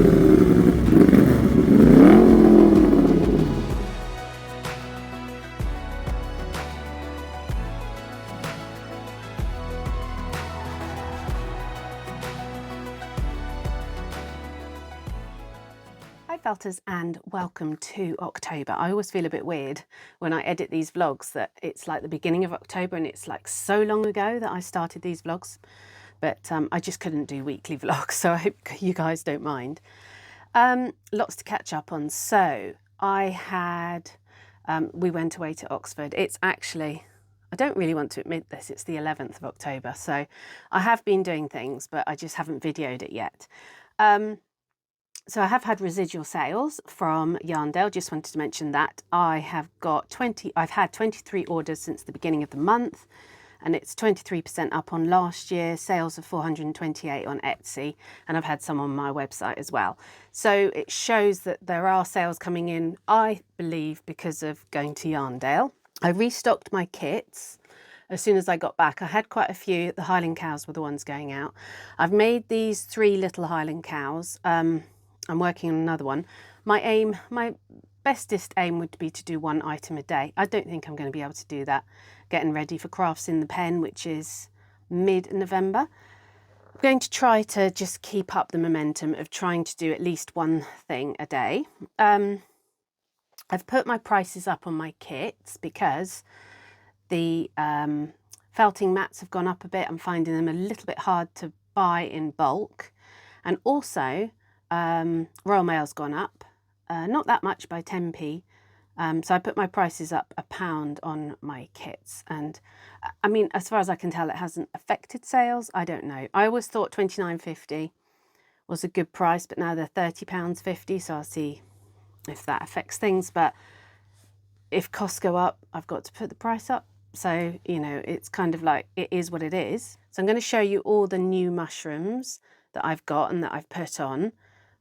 Hi Felters, and welcome to October. I always feel a bit weird when I edit these vlogs that it's like the beginning of October and it's like so long ago that I started these vlogs, but I just couldn't do weekly vlogs, so I hope you guys don't mind. Lots to catch up on. So I had, we went away to Oxford. It's actually, I don't really want to admit this, it's the 11th of October, so I have been doing things, but I just haven't videoed it yet. So I have had residual sales from Yarndale. Just wanted to mention that. I've had 23 orders since the beginning of the month, and it's 23% up on last year. Sales of 428 on Etsy, and I've had some on my website as well. So it shows that there are sales coming in, I believe, because of going to Yarndale. I restocked my kits as soon as I got back. I had quite a few. The Highland cows were the ones going out. I've made these 3 little Highland cows. I'm working on another one. My bestest aim would be to do 1 item a day. I don't think I'm going to be able to do that. Getting ready for Crafts in the Pen, which is mid-November. I'm going to try to just keep up the momentum of trying to do at least 1 thing a day. I've put my prices up on my kits because the felting mats have gone up a bit. I'm finding them a little bit hard to buy in bulk, and also Royal Mail's gone up, not that much, by 10p. So I put my prices up £1 on my kits, and I mean, as far as I can tell, it hasn't affected sales. I don't know. I always thought £29.50 was a good price, but now they're £30.50, so I'll see if that affects things. But if costs go up, I've got to put the price up. So, you know, it's kind of like, it is what it is. So I'm going to show you all the new mushrooms that I've got and that I've put on.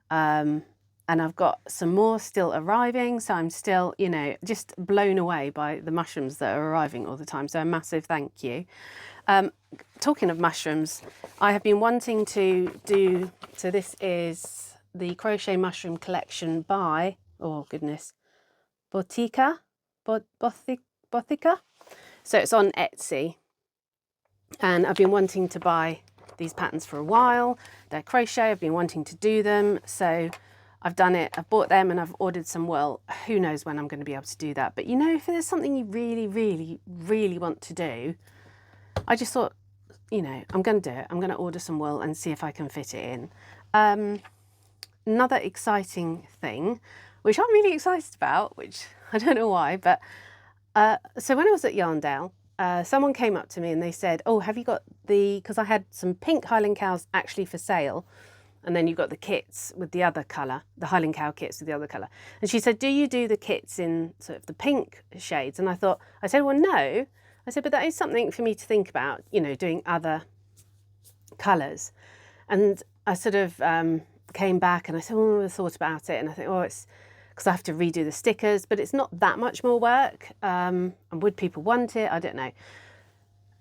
And I've got some more still arriving, so I'm still, you know, just blown away by the mushrooms that are arriving all the time. So a massive thank you. Talking of mushrooms, I have been wanting to do, so this is the crochet mushroom collection by, oh goodness, Botica. So it's on Etsy, and I've been wanting to buy these patterns for a while. They're crochet, I've been wanting to do them, so I've done it. I've bought them and I've ordered some wool. Who knows when I'm going to be able to do that, but you know, if there's something you really want to do, I just thought, you know, I'm going to do it. I'm going to order some wool and see if I can fit it in. Another exciting thing, which I'm really excited about, which I don't know why, but so when I was at Yarndale, someone came up to me and they said, oh, have you got because I had some pink Highland cows actually for sale, and then you've got the kits with the other colour, the Highland cow kits with the other colour. And she said, do you do the kits in sort of the pink shades? And I said, well, no. I said, but that is something for me to think about, you know, doing other colours. And I sort of came back and I said, oh, I thought about it. And I think, oh, it's because I have to redo the stickers, but it's not that much more work. And would people want it? I don't know.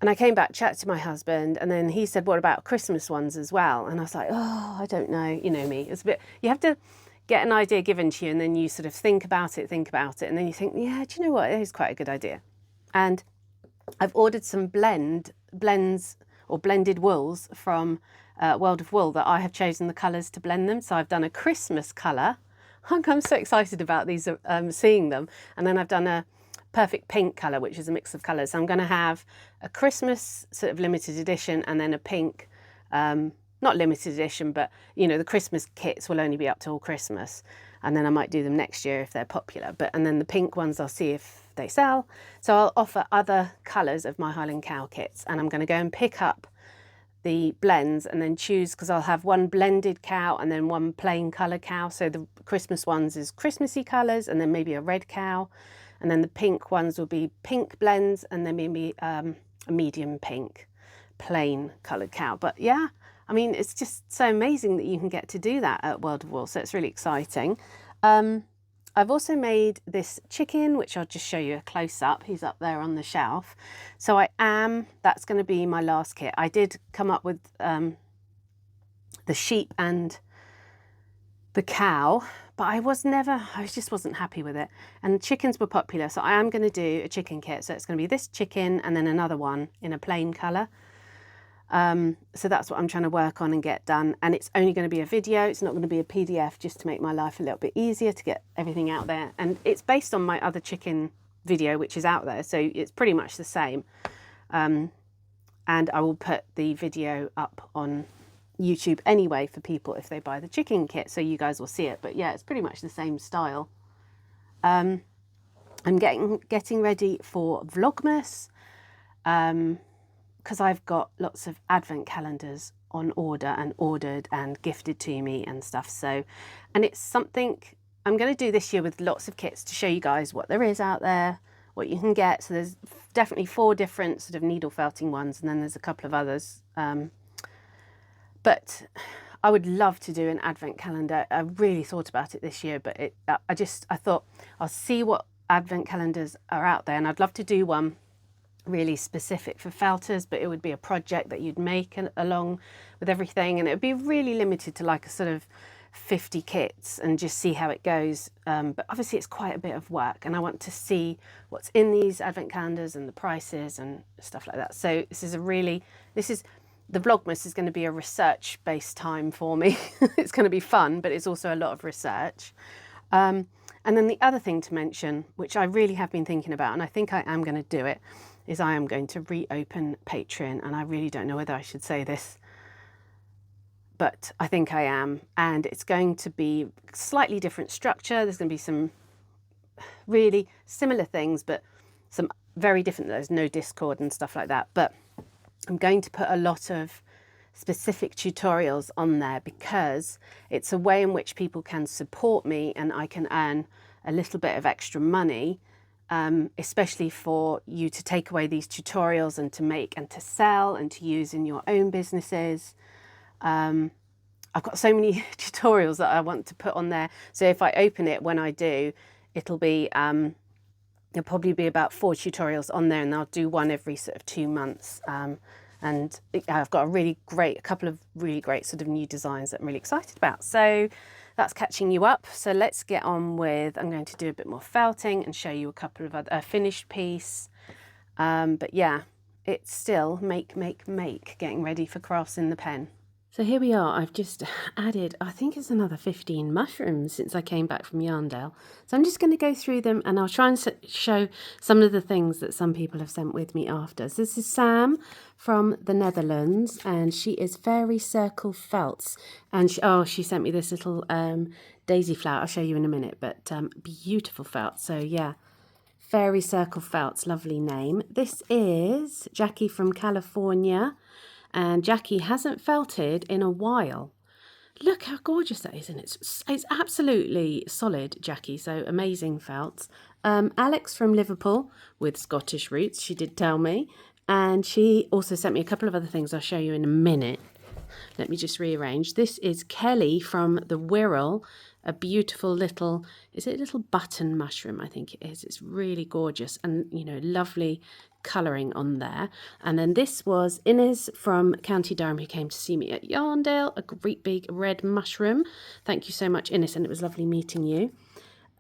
And I came back, chatted to my husband, and then he said, what about Christmas ones as well? And I was like, oh, I don't know. You know me, it's a bit, you have to get an idea given to you, and then you sort of think about it, and then you think, yeah, do you know what? It is quite a good idea. And I've ordered some blends or blended wools from World of Wool that I have chosen the colours to blend them. So I've done a Christmas colour. I'm so excited about these, seeing them. And then I've done a perfect pink colour, which is a mix of colours. So I'm going to have a Christmas sort of limited edition, and then a pink, not limited edition, but you know, the Christmas kits will only be up till Christmas, and then I might do them next year if they're popular. And then the pink ones, I'll see if they sell. So I'll offer other colours of my Highland cow kits, and I'm going to go and pick up the blends and then choose, because I'll have one blended cow and then one plain colour cow. So the Christmas ones is Christmassy colours, and then maybe a red cow. And then the pink ones will be pink blends, and then maybe a medium pink plain coloured cow. But yeah, I mean, it's just so amazing that you can get to do that at World of Wool. So it's really exciting. I've also made this chicken, which I'll just show you a close up. He's up there on the shelf. So that's going to be my last kit. I did come up with the sheep and the cow, but I just wasn't happy with it. And chickens were popular, so I am going to do a chicken kit. So it's going to be this chicken and then another one in a plain colour. So that's what I'm trying to work on and get done. And it's only going to be a video. It's not going to be a PDF, just to make my life a little bit easier to get everything out there. And it's based on my other chicken video, which is out there. So it's pretty much the same. And I will put the video up on YouTube anyway for people if they buy the chicken kit. So you guys will see it. But yeah, it's pretty much the same style. I'm getting ready for Vlogmas. Because I've got lots of advent calendars on order and ordered and gifted to me and stuff. So, and it's something I'm going to do this year with lots of kits to show you guys what there is out there, what you can get. So there's definitely 4 different sort of needle felting ones, and then there's a couple of others. But I would love to do an advent calendar. I really thought about it this year, but I thought I'll see what advent calendars are out there, and I'd love to do one really specific for felters, but it would be a project that you'd make along with everything, and it would be really limited to like a sort of 50 kits and just see how it goes. But obviously it's quite a bit of work, and I want to see what's in these advent calendars and the prices and stuff like that. So the Vlogmas is going to be a research based time for me. It's going to be fun, but it's also a lot of research. And then the other thing to mention, which I really have been thinking about, and I think I am going to do it, is I am going to reopen Patreon. And I really don't know whether I should say this, but I think I am. And it's going to be slightly different structure. There's going to be some really similar things, but some very different. There's no Discord and stuff like that. But I'm going to put a lot of specific tutorials on there because it's a way in which people can support me and I can earn a little bit of extra money. Especially for you to take away these tutorials and to make and to sell and to use in your own businesses. I've got so many tutorials that I want to put on there. So if I open it, when I do, it'll be, there'll probably be about 4 tutorials on there, and I'll do one every sort of 2 months. And I've got a couple of really great sort of new designs that I'm really excited about. So that's catching you up. So let's get on with, I'm going to do a bit more felting and show you a couple of other finished piece. But yeah, it's still make, getting ready for crafts in the pen. So here we are. I've just added, I think it's another 15 mushrooms since I came back from Yarndale. So I'm just going to go through them and I'll try and show some of the things that some people have sent with me after. So this is Sam from the Netherlands, and she is Fairy Circle Felts. And she sent me this little daisy flower. I'll show you in a minute, but beautiful felt. So yeah, Fairy Circle Felts, lovely name. This is Jackie from California. And Jackie hasn't felted in a while. Look how gorgeous that is, and it's absolutely solid, Jackie. So amazing felts. Alex from Liverpool with Scottish roots, she did tell me, and she also sent me a couple of other things I'll show you in a minute. Let me just rearrange. This is Kelly from the Wirral, a beautiful little, is it a little button mushroom? I think it is. It's really gorgeous and, you know, lovely colouring on there. And then this was Inez from County Durham, who came to see me at Yarndale, a great big red mushroom. Thank you so much, Inez, and it was lovely meeting you.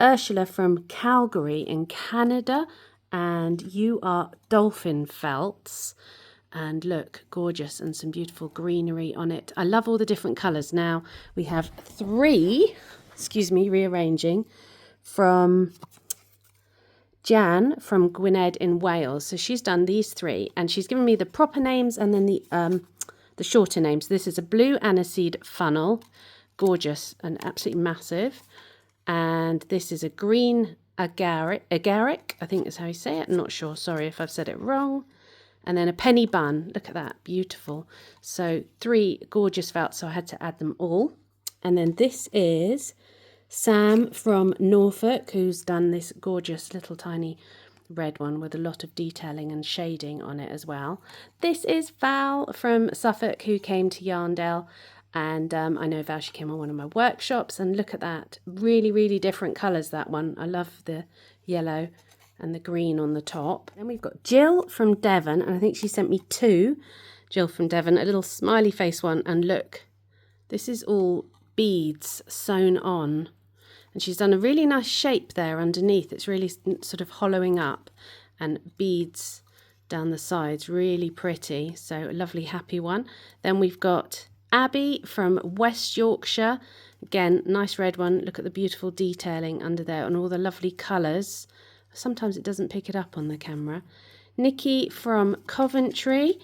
Ursula from Calgary in Canada, and you are Dolphin Felts. And look, gorgeous, and some beautiful greenery on it. I love all the different colours. Now we have 3, rearranging, from Jan from Gwynedd in Wales. So she's done these 3, and she's given me the proper names and then the shorter names. This is a blue aniseed funnel, gorgeous and absolutely massive. And this is a green agaric, I think is how you say it. I'm not sure, sorry if I've said it wrong. And then a penny bun, look at that, beautiful. So 3 gorgeous felts, so I had to add them all. And then this is Sam from Norfolk, who's done this gorgeous little tiny red one with a lot of detailing and shading on it as well. This is Val from Suffolk, who came to Yarndale. And I know Val, she came on one of my workshops, and look at that, really, really different colours, that one. I love the yellow and the green on the top. Then we've got Jill from Devon, and I think she sent me 2. Jill from Devon, a little smiley face one, and look, this is all beads sewn on. And she's done a really nice shape there underneath. It's really sort of hollowing up, and beads down the sides, really pretty. So a lovely happy one. Then we've got Abby from West Yorkshire. Again, nice red one. Look at the beautiful detailing under there and all the lovely colours. Sometimes it doesn't pick it up on the camera. Nikki from Coventry.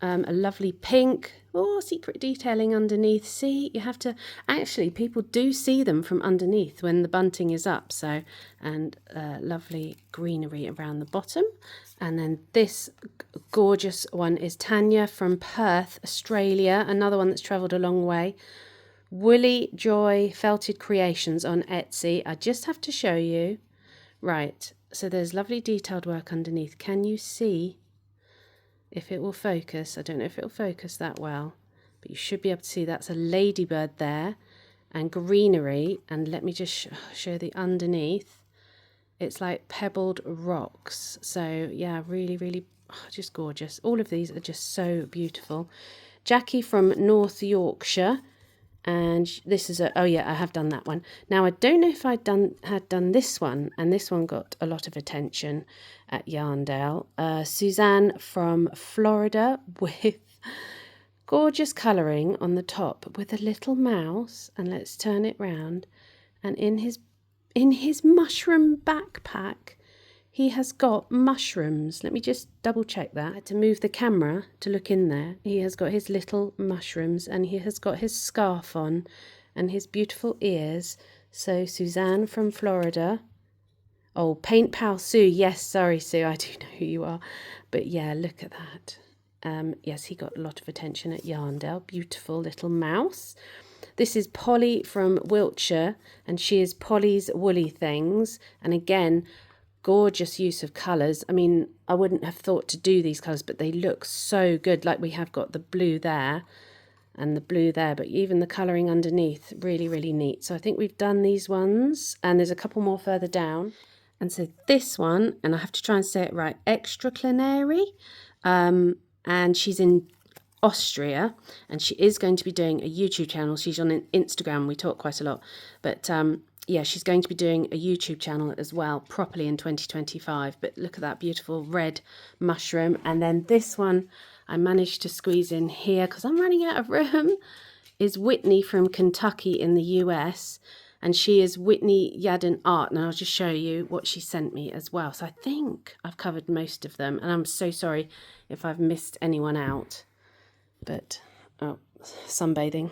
A lovely pink. Oh, secret detailing underneath. See, you have to, actually, people do see them from underneath when the bunting is up. So, and lovely greenery around the bottom. And then this gorgeous one is Tanya from Perth, Australia. Another one that's travelled a long way. Woolly Joy Felted Creations on Etsy. I just have to show you. Right, so there's lovely detailed work underneath. Can you see? If it will focus, I don't know if it will focus that well, but you should be able to see that's a ladybird there and greenery. And let me just show the underneath. It's like pebbled rocks. So yeah, really, really just gorgeous. All of these are just so beautiful. Jackie from North Yorkshire. And this is oh yeah, I have done that one. Now I don't know if had done this one, and this one got a lot of attention at Yarndale. Suzanne from Florida with gorgeous colouring on the top with a little mouse, and let's turn it round. And in his mushroom backpack, he has got mushrooms. Let me just double check that. I had to move the camera to look in there. He has got his little mushrooms, and he has got his scarf on and his beautiful ears. So Suzanne from Florida. Oh, Paint Pal Sue. Yes, sorry, Sue. I do know who you are. But yeah, look at that. Yes, he got a lot of attention at Yarndale. Beautiful little mouse. This is Polly from Wiltshire, and she is Polly's Woolly Things. And again, gorgeous use of colours. I mean, I wouldn't have thought to do these colours, but they look so good. Like we have got the blue there and the blue there, but even the colouring underneath, really, really neat. So I think we've done these ones, and there's a couple more further down. And so this one, and I have to try and say it right, Extra Clinary, and she's in Austria, and she is going to be doing a YouTube channel. She's on Instagram. We talk quite a lot, but yeah, she's going to be doing a YouTube channel as well, properly in 2025. But look at that beautiful red mushroom. And then this one I managed to squeeze in here because I'm running out of room, is Whitney from Kentucky in the US. And she is Whitney Yadden Art. And I'll just show you what she sent me as well. So I think I've covered most of them. And I'm so sorry if I've missed anyone out. But, oh, sunbathing.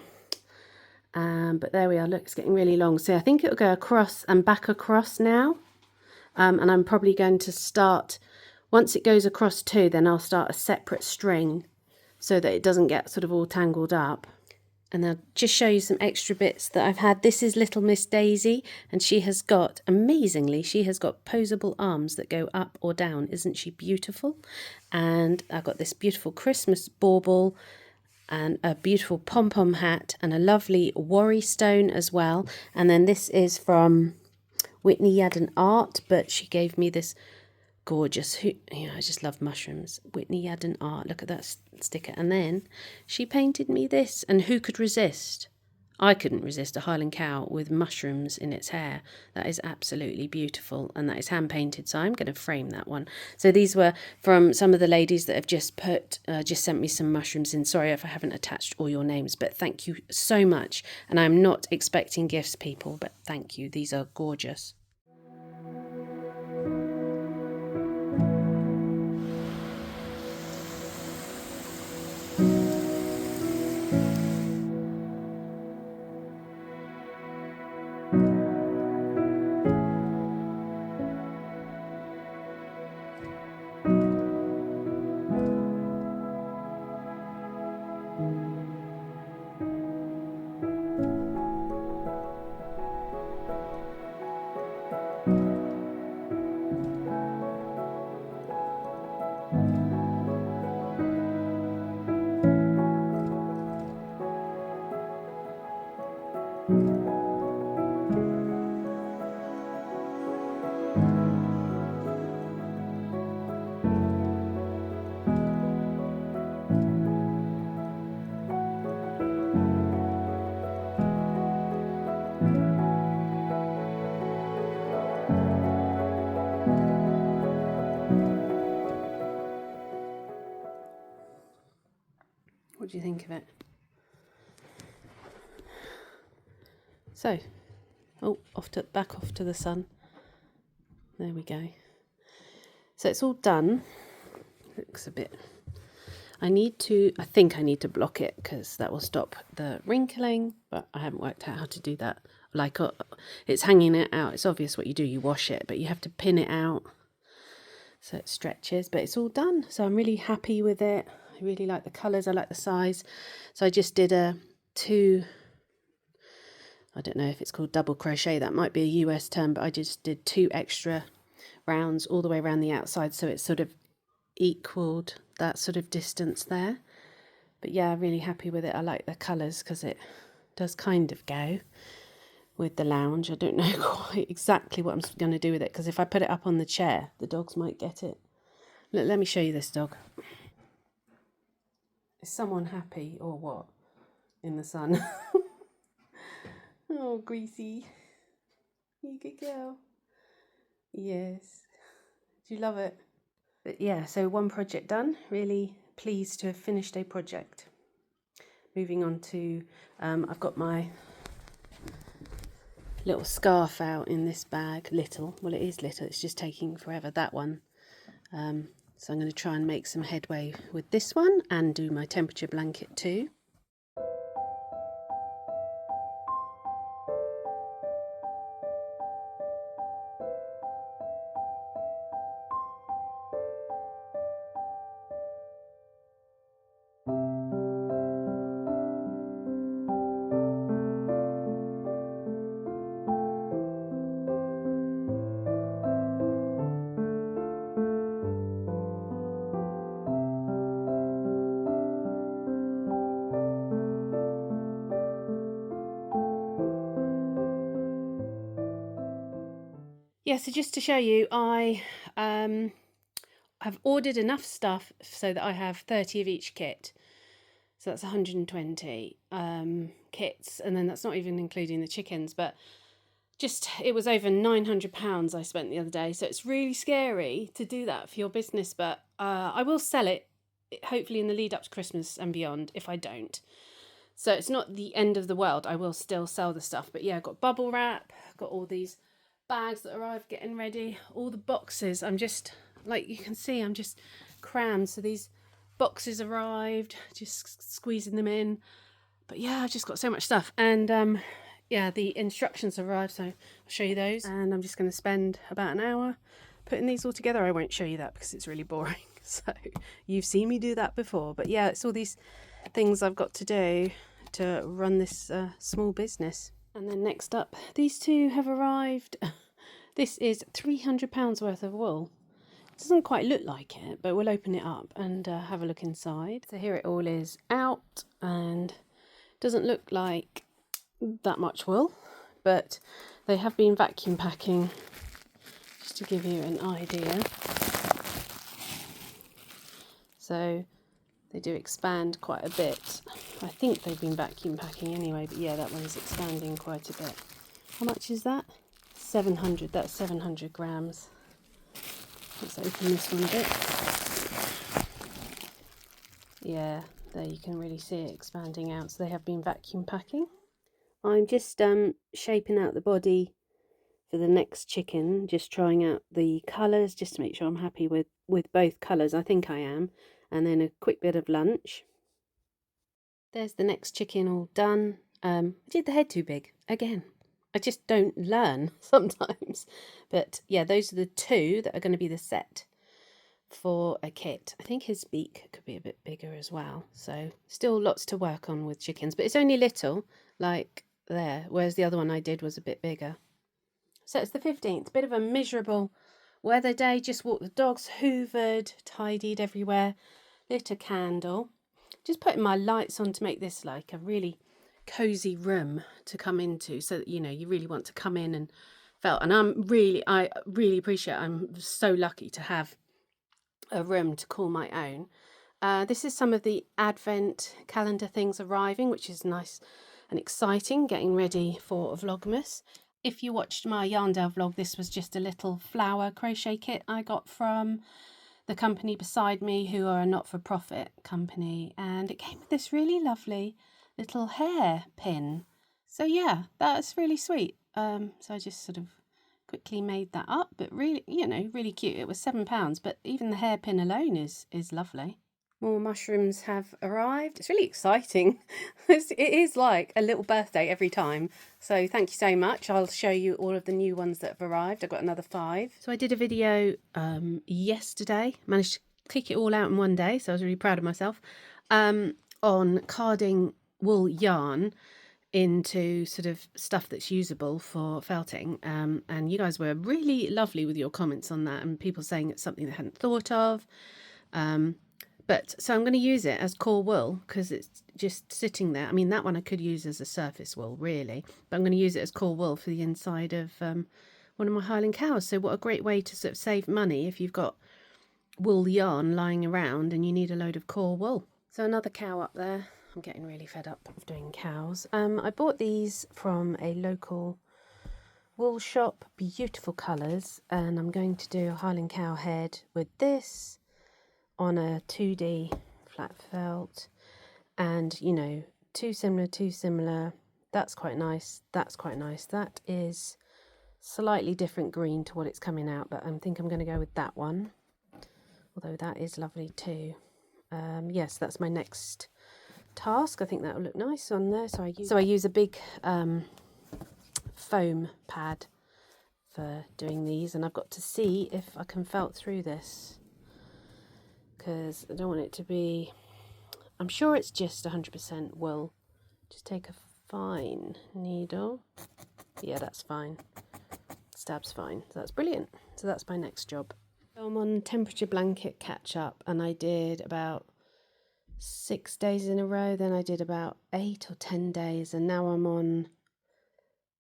But there we are. Look, it's getting really long. So I think it'll go across and back across now. And I'm probably going to start, once it goes across too, then I'll start a separate string so that it doesn't get sort of all tangled up. And I'll just show you some extra bits that I've had. This is Little Miss Daisy, and she has got, amazingly, she has got posable arms that go up or down. Isn't she beautiful? And I've got this beautiful Christmas bauble and a beautiful pom-pom hat and a lovely worry stone as well. And then this is from Whitney Yadden Art, but she gave me this gorgeous, I just love mushrooms. Whitney Yadden Art, look at that sticker. And then she painted me this, and who could resist? I couldn't resist a Highland cow with mushrooms in its hair. That is absolutely beautiful, and that is hand painted, so I'm going to frame that one. So these were from some of the ladies that have just sent me some mushrooms in. Sorry if I haven't attached all your names, but thank you so much. And I'm not expecting gifts, people, but thank you. These are gorgeous. What do you think of it? So, oh, back off to the sun. There we go. So it's all done. Looks a bit... I think I need to block it because that will stop the wrinkling, but I haven't worked out how to do that. Like, it's hanging it out. It's obvious what you do. You wash it, but you have to pin it out so it stretches, but it's all done. So I'm really happy with it. I really like the colours. I like the size. So I just did I don't know if it's called double crochet. That might be a US term, but I just did 2 extra rounds all the way around the outside, so it sort of equaled that sort of distance there. But yeah, really happy with it. I like the colours because it does kind of go with the lounge. I don't know quite exactly what I'm going to do with it, because if I put it up on the chair, the dogs might get it. Look, let me show you this dog. Is someone happy or what in the sun? Oh, Greasy. You good girl. Yes. Do you love it? But yeah, so one project done. Really pleased to have finished a project. Moving on to, I've got my little scarf out in this bag. Well, it is little, it's just taking forever, that one. So I'm going to try and make some headway with this one and do my temperature blanket too. Yeah, so just to show you, I have ordered enough stuff so that I have 30 of each kit. So that's 120 kits, and then that's not even including the chickens, but just, it was over £900 I spent the other day. So it's really scary to do that for your business, but I will sell it, hopefully in the lead up to Christmas and beyond, if I don't. So it's not the end of the world. I will still sell the stuff. But yeah, I've got bubble wrap, got all these bags that arrived getting ready, all the boxes. I'm just, like you can see, I'm just crammed. So these boxes arrived, just squeezing them in. But yeah, I've just got so much stuff. And yeah, the instructions arrived, so I'll show you those. And I'm just going to spend about an hour putting these all together. I won't show you that because it's really boring. So you've seen me do that before. But yeah, it's all these things I've got to do to run this small business. And then next up, these two have arrived. This is £300 worth of wool. It doesn't quite look like it, but we'll open it up and have a look inside. So here it all is out, and it doesn't look like that much wool, but they have been vacuum packing, just to give you an idea. So they do expand quite a bit. I think they've been vacuum packing anyway, but yeah, that one's expanding quite a bit. How much is that? 700, that's 700 grams. Let's open this one a bit. Yeah, there you can really see it expanding out. So they have been vacuum packing. I'm just shaping out the body for the next chicken, just trying out the colours, just to make sure I'm happy with both colours. I think I am. And then a quick bit of lunch. There's the next chicken all done. I did the head too big again. I just don't learn sometimes. But yeah, those are the two that are going to be the set for a kit. I think his beak could be a bit bigger as well. So still lots to work on with chickens, but it's only little, like there, whereas the other one I did was a bit bigger. So it's the 15th, bit of a miserable weather day. Just walked the dogs, hoovered, tidied everywhere, lit a candle. Just putting my lights on to make this like a really cozy room to come into, so that, you know, you really want to come in and felt. And I really appreciate, I'm so lucky to have a room to call my own. This is some of the advent calendar things arriving, which is nice and exciting, getting ready for Vlogmas. If you watched my Yarndale vlog, this was just a little flower crochet kit I got from the company beside me, who are a not-for-profit company, and it came with this really lovely little hair pin. So yeah, that's really sweet. So I just sort of quickly made that up, but really, really cute. It was £7, but even the hairpin alone is lovely. More mushrooms have arrived. It's really exciting. It is like a little birthday every time. So thank you so much. I'll show you all of the new ones that have arrived. I've got another 5. So I did a video yesterday. Managed to click it all out in one day, so I was really proud of myself. On carding wool yarn into sort of stuff that's usable for felting, and you guys were really lovely with your comments on that, and people saying it's something they hadn't thought of. But so I'm going to use it as core wool because it's just sitting there. I mean, that one I could use as a surface wool, really, but I'm going to use it as core wool for the inside of one of my Highland cows. So what a great way to sort of save money if you've got wool yarn lying around and you need a load of core wool. So another cow up there. I'm getting really fed up of doing cows. I bought these from a local wool shop, beautiful colours, and I'm going to do a Highland cow head with this on a 2D flat felt, and too similar. That's quite nice. That's quite nice. That is slightly different green to what it's coming out, but I think I'm going to go with that one, although that is lovely too. Yes, that's my next task. I think that will look nice on there. So I use a big foam pad for doing these, and I've got to see if I can felt through this, because I don't want it to be, I'm sure it's just 100% wool. Just take a fine needle. Yeah, that's fine. Stab's fine. So that's brilliant. So that's my next job. I'm on temperature blanket catch up, and I did about 6 days in a row. Then I did about 8 or 10 days, and now I'm on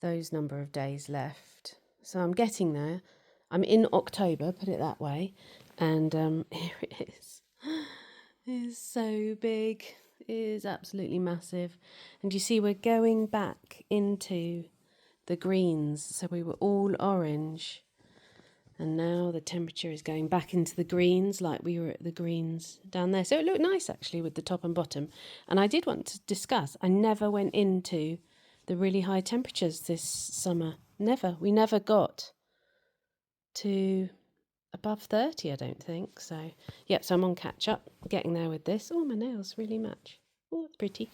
those number of days left. So I'm getting there. I'm in October, put it that way. And here it is. It is so big. It is absolutely massive. And you see we're going back into the greens. So we were all orange. And now the temperature is going back into the greens, like we were at the greens down there. So it looked nice actually with the top and bottom. And I did want to discuss, I never went into the really high temperatures this summer. Never. We never got to above 30, I don't think. So, yep, so I'm on catch up, getting there with this. Oh, my nails really match. Oh, it's pretty.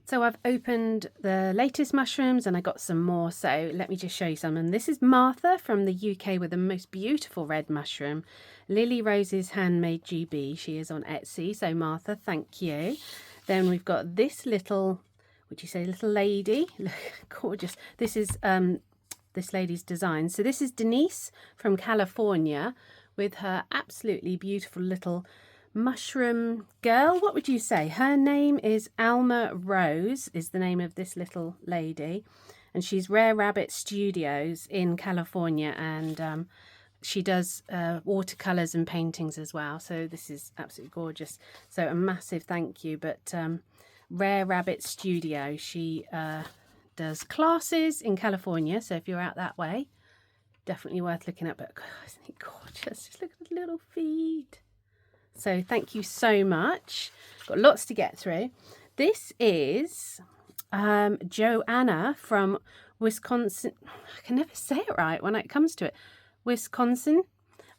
So I've opened the latest mushrooms and I got some more, so let me just show you some. And this is Martha from the UK with the most beautiful red mushroom. Lily Rose's Handmade GB. She is on Etsy, so Martha, thank you. Then we've got this little, would you say little lady? Gorgeous. This is this lady's design. So this is Denise from California with her absolutely beautiful little mushroom girl. What would you say? Her name is Alma Rose, is the name of this little lady, and she's Rare Rabbit Studios in California, and she does watercolors and paintings as well. So this is absolutely gorgeous. So a massive thank you. But Rare Rabbit Studio, she does classes in California, so if you're out that way, definitely worth looking at. But God, isn't it gorgeous? Just look at the little feet. So thank you so much. Got lots to get through. This is Joanna from Wisconsin. I can never say it right when it comes to it. Wisconsin,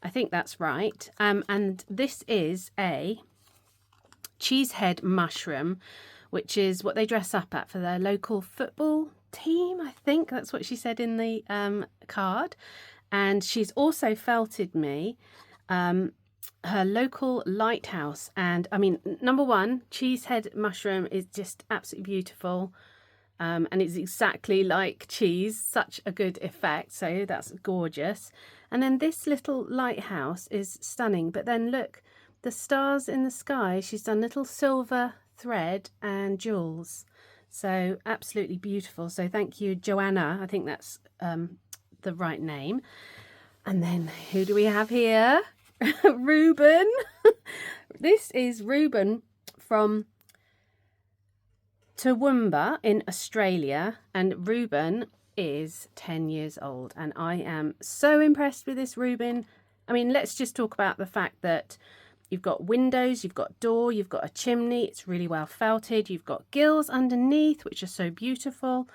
I think that's right. And this is a cheesehead mushroom, which is what they dress up at for their local football team. I think that's what she said in the card. And she's also felted me her local lighthouse. And I mean, number one, cheesehead mushroom is just absolutely beautiful. And it's exactly like cheese, such a good effect. So that's gorgeous. And then this little lighthouse is stunning. But then look, the stars in the sky, she's done little silver thread and jewels. So absolutely beautiful. So thank you, Joanna. I think that's the right name. And then who do we have here? Reuben. This is Reuben from Toowoomba in Australia, and Reuben is 10 years old, and I am so impressed with this Reuben. I mean, let's just talk about the fact that you've got windows, you've got door, you've got a chimney, it's really well felted, you've got gills underneath, which are so beautiful.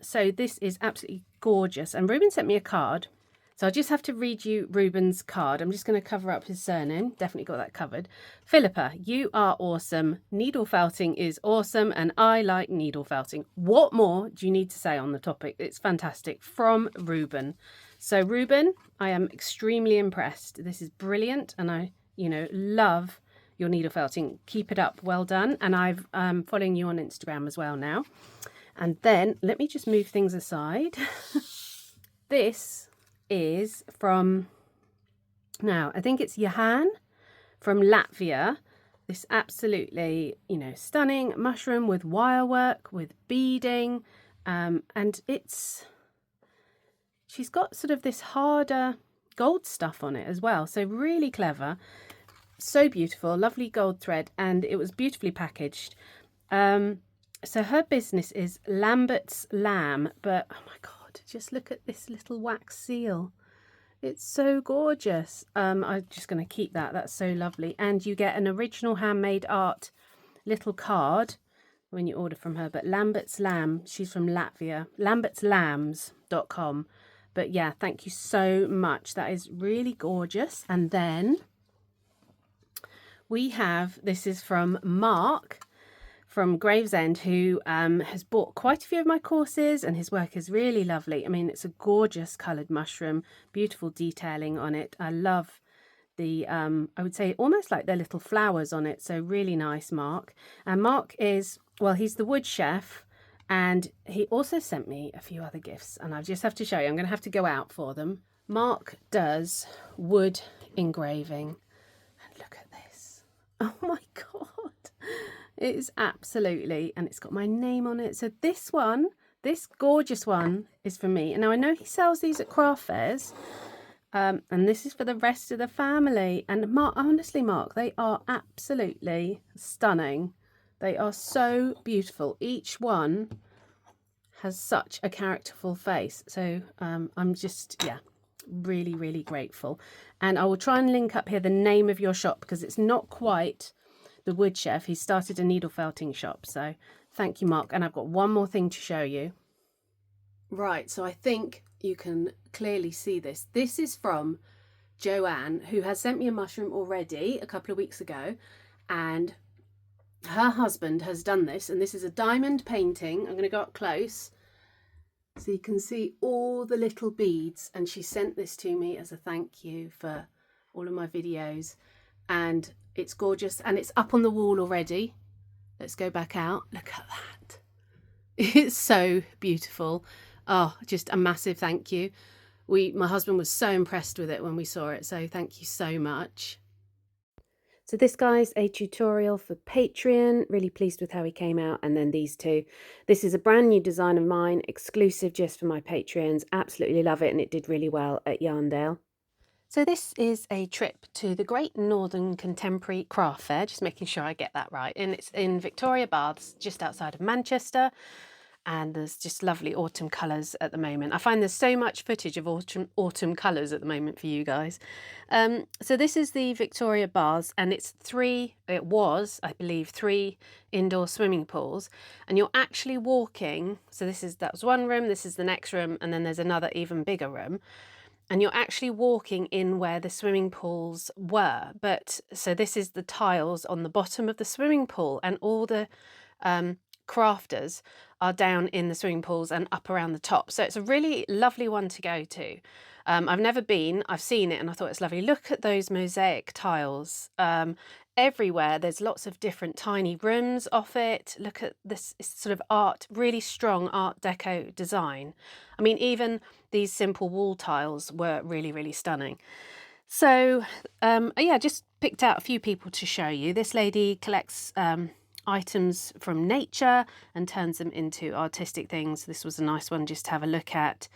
So this is absolutely gorgeous, and Reuben sent me a card. So I just have to read you Reuben's card. I'm just going to cover up his surname. Definitely got that covered. Philippa, you are awesome. Needle felting is awesome, and I like needle felting. What more do you need to say on the topic? It's fantastic. From Reuben. So Reuben, I am extremely impressed. This is brilliant, and I, love your needle felting. Keep it up. Well done. And I'm following you on Instagram as well now. And then let me just move things aside. This is from, now I think it's Johan from Latvia. This absolutely, stunning mushroom with wire work, with beading, and she's got sort of this harder gold stuff on it as well. So really clever, so beautiful, lovely gold thread, and it was beautifully packaged. So her business is Lambert's Lamb, but oh my God, just look at this little wax seal. It's so gorgeous. I'm just going to keep that. That's so lovely. And you get an original handmade art little card when you order from her. But Lambert's Lamb, she's from Latvia, lambertslambs.com. But yeah, thank you so much. That is really gorgeous. And then we have, this is from Mark from Gravesend, who has bought quite a few of my courses, and his work is really lovely. I mean, it's a gorgeous coloured mushroom, beautiful detailing on it. I love the, I would say almost like they're little flowers on it. So really nice, Mark. And Mark is, well, he's the wood chef, and he also sent me a few other gifts, and I just have to show you. I'm going to have to go out for them. Mark does wood engraving, and look at this. Oh my God. It is absolutely, and it's got my name on it. So this one, this gorgeous one, is for me. And now I know he sells these at craft fairs, and this is for the rest of the family. And Mark, honestly, Mark, they are absolutely stunning. They are so beautiful. Each one has such a characterful face. So I'm just, yeah, really, really grateful. And I will try and link up here the name of your shop, because it's not quite the wood chef. He started a needle felting shop. So thank you, Mark. And I've got one more thing to show you. Right, so I think you can clearly see this. This is from Joanne, who has sent me a mushroom already a couple of weeks ago, and her husband has done this, and this is a diamond painting. I'm going to go up close so you can see all the little beads, and she sent this to me as a thank you for all of my videos, and it's gorgeous, and it's up on the wall already. Let's go back out. Look at that. It's so beautiful. Oh, just a massive thank you. My husband was so impressed with it when we saw it, so thank you so much. So this guy's a tutorial for Patreon. Really pleased with how he came out. And then these two. This is a brand new design of mine, exclusive just for my Patreons. Absolutely love it, and it did really well at Yarndale. So this is a trip to the Great Northern Contemporary Craft Fair, just making sure I get that right. And it's in Victoria Baths, just outside of Manchester. and there's just lovely autumn colours at the moment. I find there's so much footage of autumn colours at the moment for you guys. So this is the Victoria Baths, and it was, I believe, 3 indoor swimming pools, and you're actually walking. So that was one room, this is the next room, and then there's another even bigger room. And you're actually walking in where the swimming pools were. But so this is the tiles on the bottom of the swimming pool, and all the crafters are down in the swimming pools and up around the top. So it's a really lovely one to go to. I've never been, I've seen it, and I thought it's lovely. Look at those mosaic tiles. Everywhere there's lots of different tiny rooms off it. Look at this sort of art, really strong art deco design. I mean, even these simple wall tiles were really, really stunning. So yeah, just picked out a few people to show you. This lady collects items from nature and turns them into artistic things. This was a nice one just to have a look at.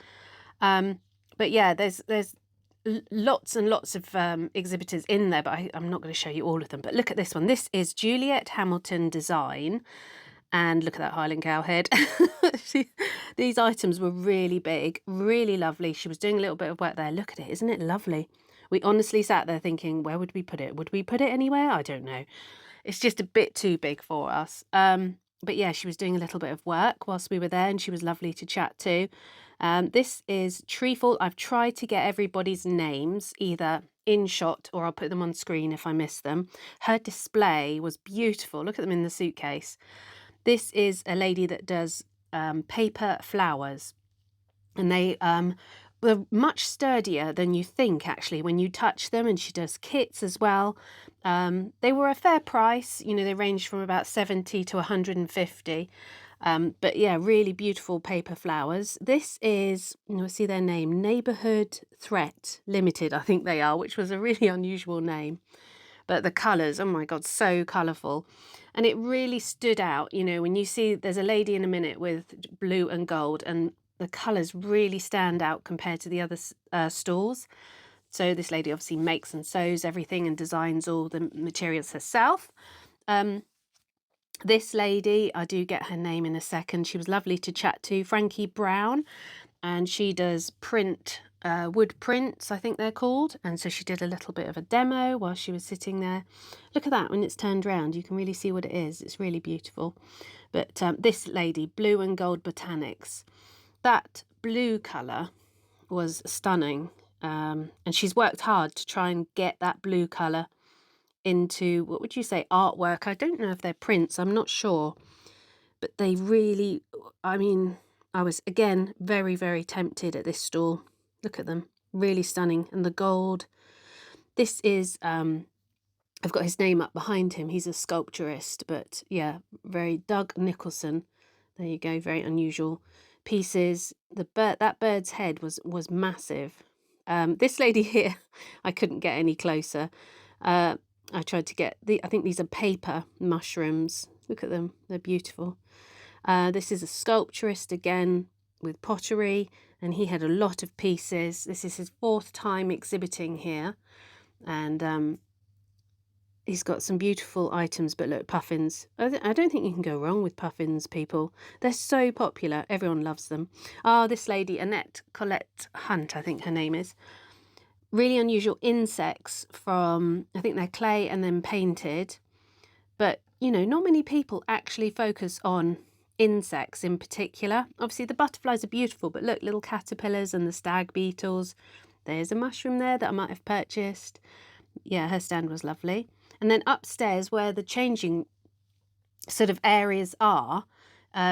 But yeah, there's lots and lots of exhibitors in there, but I'm not going to show you all of them. But look at this one. This is Juliet Hamilton Design. And look at that Highland cow head. These items were really big, really lovely. She was doing a little bit of work there. Look at it. Isn't it lovely? We honestly sat there thinking, where would we put it? Would we put it anywhere? I don't know. It's just a bit too big for us. But yeah, she was doing a little bit of work whilst we were there, and she was lovely to chat to. This is Treacle. I've tried to get everybody's names either in shot or I'll put them on screen if I miss them. Her display was beautiful. Look at them in the suitcase. This is a lady that does paper flowers, and they were much sturdier than you think, actually, when you touch them, and she does kits as well. They were a fair price, you know, they ranged from about 70 to 150. But yeah, really beautiful paper flowers. This is, you know, see their name, Neighbourhood Threat Limited, I think they are, which was a really unusual name. But the colours, oh my God, so colourful. And it really stood out, you know, when you see there's a lady in a minute with blue and gold, and the colours really stand out compared to the other stalls. So this lady obviously makes and sews everything and designs all the materials herself. This lady, I do get her name in a second. She was lovely to chat to, Frankie Brown, and she does wood prints, I think they're called. And so she did a little bit of a demo while she was sitting there. Look at that, when it's turned around, you can really see what it is. It's really beautiful. But this lady, Blue and Gold Botanics, that blue colour was stunning. And she's worked hard to try and get that blue colour into, what would you say, artwork. I don't know if they're prints, I'm not sure. But they really, I mean, I was, again, very, very tempted at this stall. Look at them, really stunning. And the gold. This is, I've got his name up behind him. He's a sculpturist, but yeah, very Doug Nicholson. There you go, very unusual pieces. That bird's head was massive. This lady here, I couldn't get any closer. I tried to get I think these are paper mushrooms. Look at them, they're beautiful. This is a sculpturist again with pottery, and he had a lot of pieces. This is his 4th time exhibiting here, and he's got some beautiful items. But look, puffins. I don't think you can go wrong with puffins, people. They're so popular. Everyone loves them. This lady, Annette Colette Hunt, I think her name is. Really unusual insects from, I think they're clay and then painted. But, you know, not many people actually focus on insects in particular. Obviously, the butterflies are beautiful, but look, little caterpillars and the stag beetles. There's a mushroom there that I might have purchased. Yeah, her stand was lovely. And then upstairs, where the changing sort of areas are,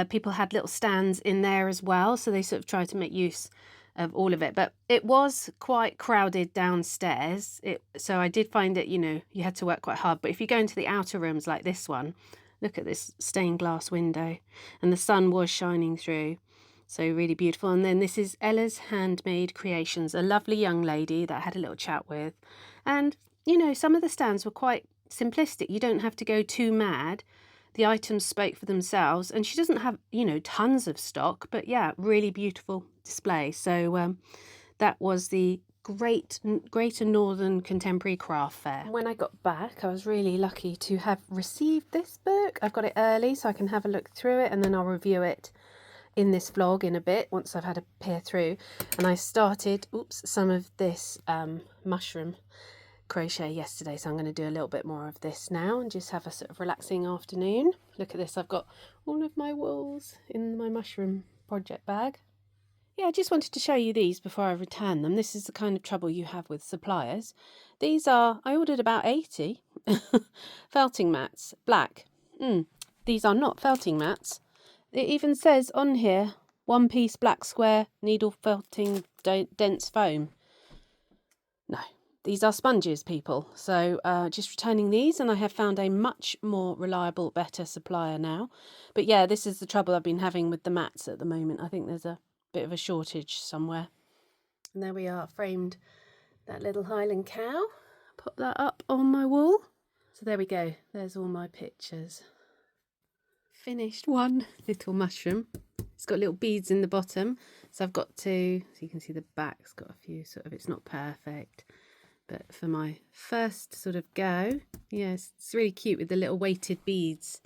people had little stands in there as well. So they sort of tried to make use of all of it. But it was quite crowded downstairs. So I did find it, you know, you had to work quite hard. But if you go into the outer rooms like this one, look at this stained glass window. And the sun was shining through. So really beautiful. And then this is Ella's Handmade Creations, a lovely young lady that I had a little chat with. And, you know, some of the stands were quite simplistic. You don't have to go too mad. The items spoke for themselves, and she doesn't have, you know, tons of stock, but yeah, really beautiful display. So that was the Greater Northern Contemporary Craft Fair. When I got back, I was really lucky to have received this book. I've got it early so I can have a look through it, and then I'll review it in this vlog in a bit once I've had a peer through. And I started, some of this mushroom crochet yesterday, so I'm going to do a little bit more of this now and just have a sort of relaxing afternoon. Look at this, I've got all of my wools in my mushroom project bag. Yeah, I just wanted to show you these before I return them. This is the kind of trouble you have with suppliers. These are, I ordered about 80 felting mats, black. These are not felting mats. It even says on here, 1-piece black square needle felting dense foam. No, these are sponges, people. So just returning these, and I have found a much more reliable, better supplier now. But yeah, this is the trouble I've been having with the mats at the moment. I think there's a bit of a shortage somewhere. And there we are, framed that little Highland cow. Put that up on my wall. So there we go, there's all my pictures. Finished one little mushroom. It's got little beads in the bottom, so I've got to, so you can see the back's got a few sort of, it's not perfect, but for my first sort of go, yes, it's really cute with the little weighted beads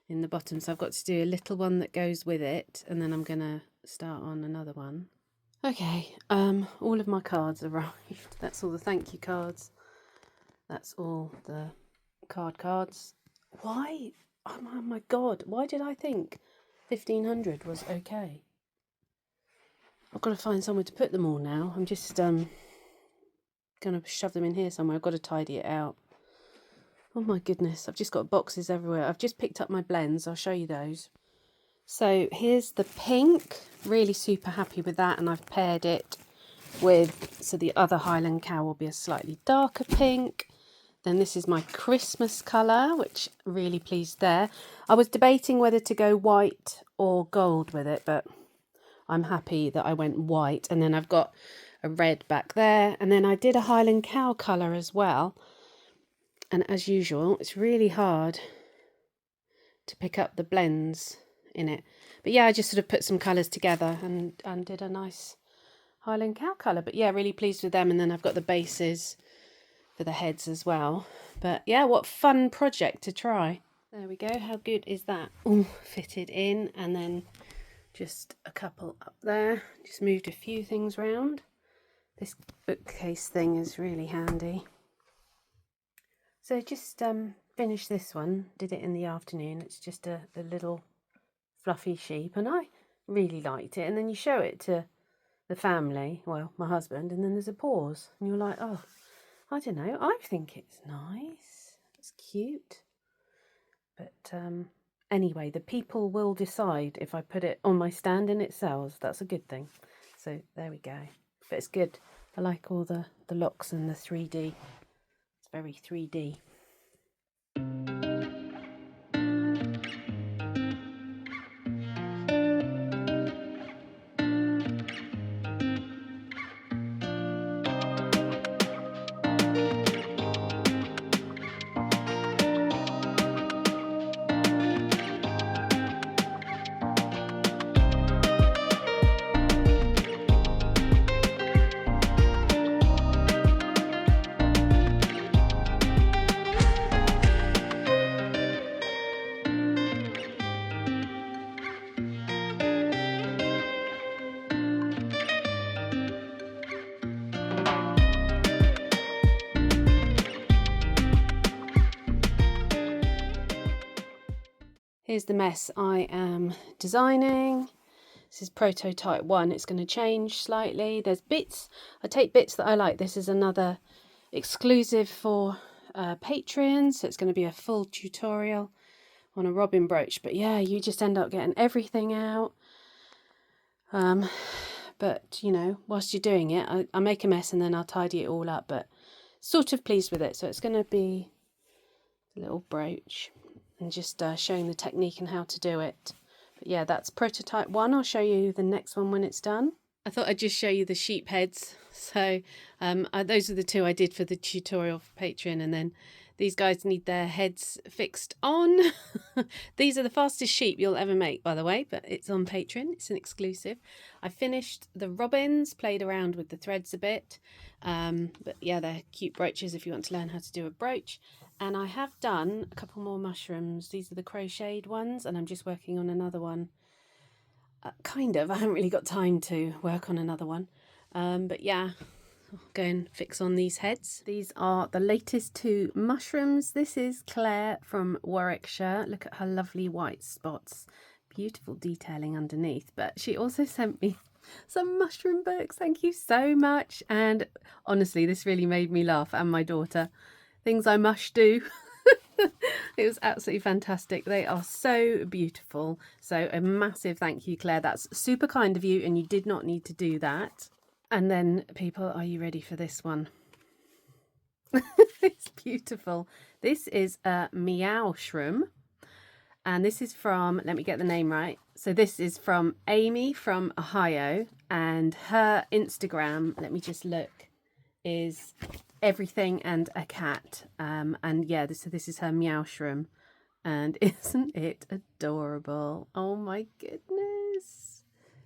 in the bottom. So I've got to do a little one that goes with it, and then I'm gonna start on another one. Okay, all of my cards arrived. That's all the thank you cards. That's all the cards. Why? Oh my god, why did I think 1500 was okay? I've got to find somewhere to put them all now. I'm just gonna shove them in here somewhere. I've got to tidy it out. Oh my goodness, I've just got boxes everywhere. I've just picked up my blends, I'll show you those. So here's the pink, really super happy with that, and I've paired it with, so the other Highland cow will be a slightly darker pink. Then this is my Christmas colour, which really pleased there. I was debating whether to go white or gold with it, but I'm happy that I went white. And then I've got a red back there, and then I did a Highland cow colour as well. And as usual, it's really hard to pick up the blends in it, but yeah, I just sort of put some colours together and did a nice Highland cow colour. But yeah, really pleased with them. And then I've got the bases for the heads as well. But yeah, what fun project to try. There we go, how good is that? All fitted in, and then just a couple up there. Just moved a few things round. This bookcase thing is really handy. So just finished this one, did it in the afternoon. It's just a little fluffy sheep, and I really liked it. And then you show it to the family, well, my husband, and then there's a pause, and you're like, oh, I don't know, I think it's nice, it's cute. But anyway, the people will decide if I put it on my stand and it sells. That's a good thing. So there we go. But it's good. I like all the locks and the 3D. It's very 3D. Here's the mess I am designing. This is prototype 1. It's going to change slightly. There's bits. I take bits that I like. This is another exclusive for Patreon. So it's going to be a full tutorial on a robin brooch. But yeah, you just end up getting everything out. But, you know, whilst you're doing it, I make a mess and then I'll tidy it all up. But sort of pleased with it. So it's going to be a little brooch. And just showing the technique and how to do it. But yeah, that's prototype 1. I'll show you the next one when it's done. I thought I'd just show you the sheep heads. So those are the 2 I did for the tutorial for Patreon. And then these guys need their heads fixed on. These are the fastest sheep you'll ever make, by the way, but it's on Patreon. It's an exclusive. I finished the robins, played around with the threads a bit. But yeah, they're cute brooches if you want to learn how to do a brooch. And I have done a couple more mushrooms. These are the crocheted ones, and I'm just working on another one. Kind of. I haven't really got time to work on another one. But yeah, I'll go and fix on these heads. These are the latest 2 mushrooms. This is Claire from Warwickshire. Look at her lovely white spots. Beautiful detailing underneath. But she also sent me some mushroom books. Thank you so much. And honestly, this really made me laugh, and my daughter. Things I must do. It was absolutely fantastic. They are so beautiful. So a massive thank you, Claire. That's super kind of you, and you did not need to do that. And then, people, are you ready for this one? It's beautiful. This is a meow shroom. And this is from, let me get the name right. So this is from Amy from Ohio, and her Instagram, let me just look, is everything and a cat. And yeah, this is her meow shroom. And isn't it adorable? Oh my goodness.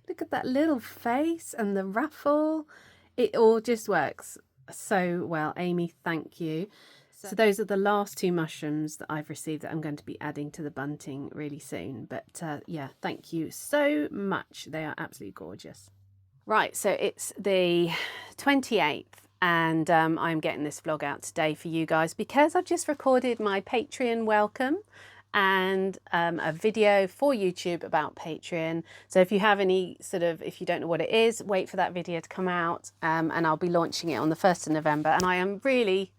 Look at that little face and the ruffle. It all just works so well. Amy, thank you. So those are the last 2 mushrooms that I've received that I'm going to be adding to the bunting really soon. But yeah, thank you so much. They are absolutely gorgeous. Right, so it's the 28th. And I'm getting this vlog out today for you guys because I've just recorded my Patreon welcome and a video for YouTube about Patreon. So if you have any if you don't know what it is, wait for that video to come out, and I'll be launching it on the 1st of November. And I am really,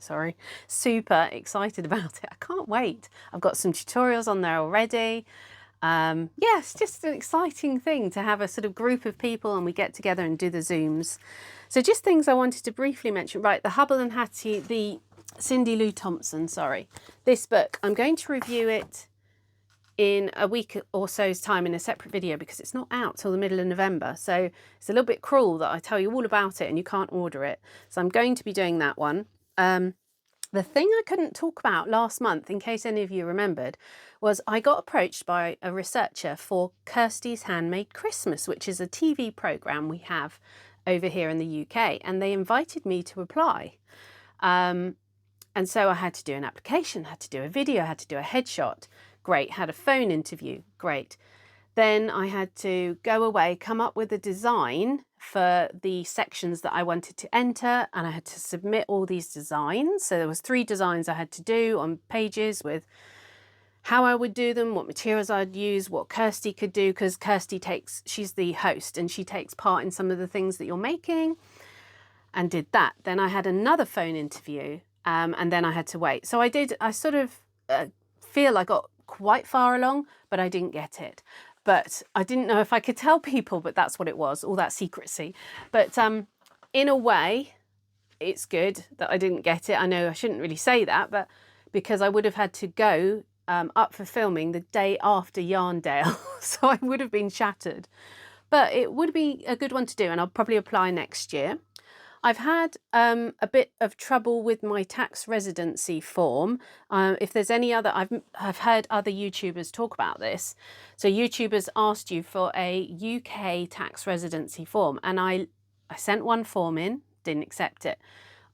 super excited about it. I can't wait. I've got some tutorials on there already. Yeah, it's just an exciting thing to have a sort of group of people and we get together and do the Zooms. So just things I wanted to briefly mention. Right, the Hubble and Hattie, the Cindy Lou Thompson, this book. I'm going to review it in a week or so's time in a separate video because it's not out till the middle of November. So it's a little bit cruel that I tell you all about it and you can't order it. So I'm going to be doing that one. The thing I couldn't talk about last month, in case any of you remembered, was I got approached by a researcher for Kirsty's Handmade Christmas, which is a TV programme we have over here in the UK, and they invited me to apply. And so I had to do an application, had to do a video, had to do a headshot. Great. Had a phone interview. Great. Then I had to go away, come up with a design for the sections that I wanted to enter, and I had to submit all these designs. So there was 3 designs I had to do on pages with how I would do them, what materials I'd use, what Kirsty could do, because Kirsty she's the host and she takes part in some of the things that you're making, and did that. Then I had another phone interview, and then I had to wait. So I sort of feel I got quite far along, but I didn't get it. But I didn't know if I could tell people, but that's what it was, all that secrecy. But in a way, it's good that I didn't get it. I know I shouldn't really say that, but because I would have had to go up for filming the day after Yarndale, so I would have been shattered. But it would be a good one to do, and I'll probably apply next year. I've had a bit of trouble with my tax residency form. If there's any other, I've heard other YouTubers talk about this. So YouTubers asked you for a UK tax residency form, and I sent one form in, didn't accept it.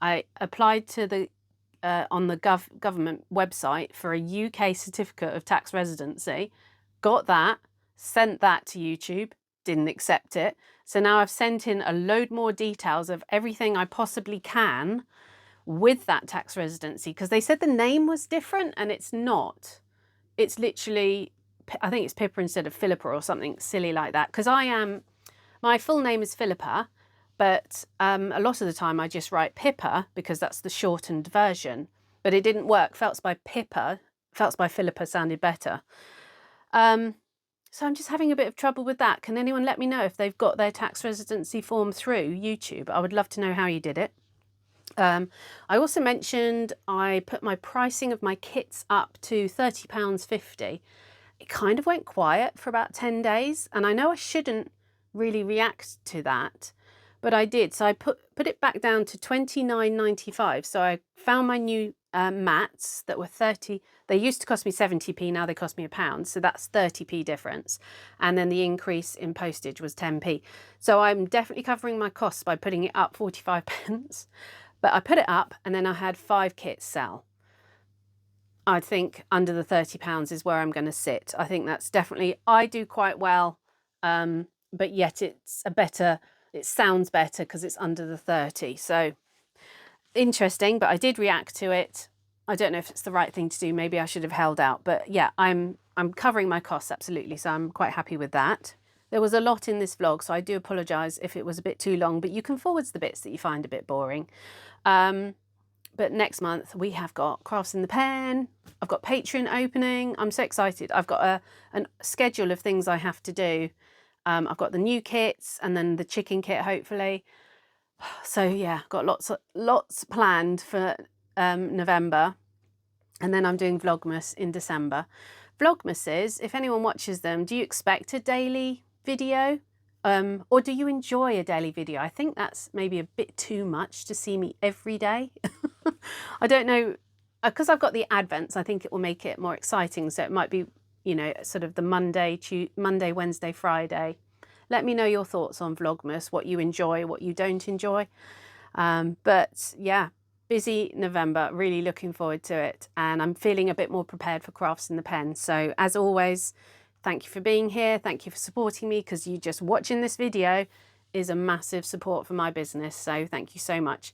I applied to the on the government website for a UK certificate of tax residency, got that, sent that to YouTube, didn't accept it. So now I've sent in a load more details of everything I possibly can with that tax residency, because they said the name was different and it's not. It's literally, I think it's Pippa instead of Philippa or something silly like that. Because my full name is Philippa, but a lot of the time I just write Pippa because that's the shortened version. But it didn't work. Felts by Philippa sounded better. So I'm just having a bit of trouble with that. Can anyone let me know if they've got their tax residency form through YouTube? I would love to know how you did it. I also mentioned I put my pricing of my kits up to £30.50. It kind of went quiet for about 10 days, and I know I shouldn't really react to that, but I did. So I put it back down to £29.95. So I found my new mats that were 30. They used to cost me 70p, now they cost me £1. So that's 30p difference. And then the increase in postage was 10p. So I'm definitely covering my costs by putting it up 45 pence. But I put it up and then I had 5 kits sell. I think under the £30 is where I'm going to sit. I think that's definitely, I do quite well but yet it sounds better because it's under the 30. So interesting, but I did react to it. I don't know if it's the right thing to do. Maybe I should have held out, but yeah, I'm covering my costs absolutely, so I'm quite happy with that. There was a lot in this vlog, so I do apologise if it was a bit too long, but you can forward the bits that you find a bit boring. But next month we have got Crafts in the Pen. I've got Patreon opening. I'm so excited. I've got a schedule of things I have to do. I've got the new kits and then the chicken kit, hopefully. So yeah, got lots planned for November, and then I'm doing Vlogmas in December. Vlogmases, if anyone watches them, do you expect a daily video? Or do you enjoy a daily video? I think that's maybe a bit too much to see me every day. I don't know, because I've got the Advents, I think it will make it more exciting. So it might be, you know, sort of the Monday, Wednesday, Friday. Let me know your thoughts on Vlogmas, what you enjoy, what you don't enjoy. But yeah, busy November, really looking forward to it. And I'm feeling a bit more prepared for Crafts in the Pen. So as always, thank you for being here. Thank you for supporting me, because you just watching this video is a massive support for my business. So thank you so much.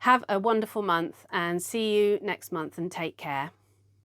Have a wonderful month and see you next month, and take care.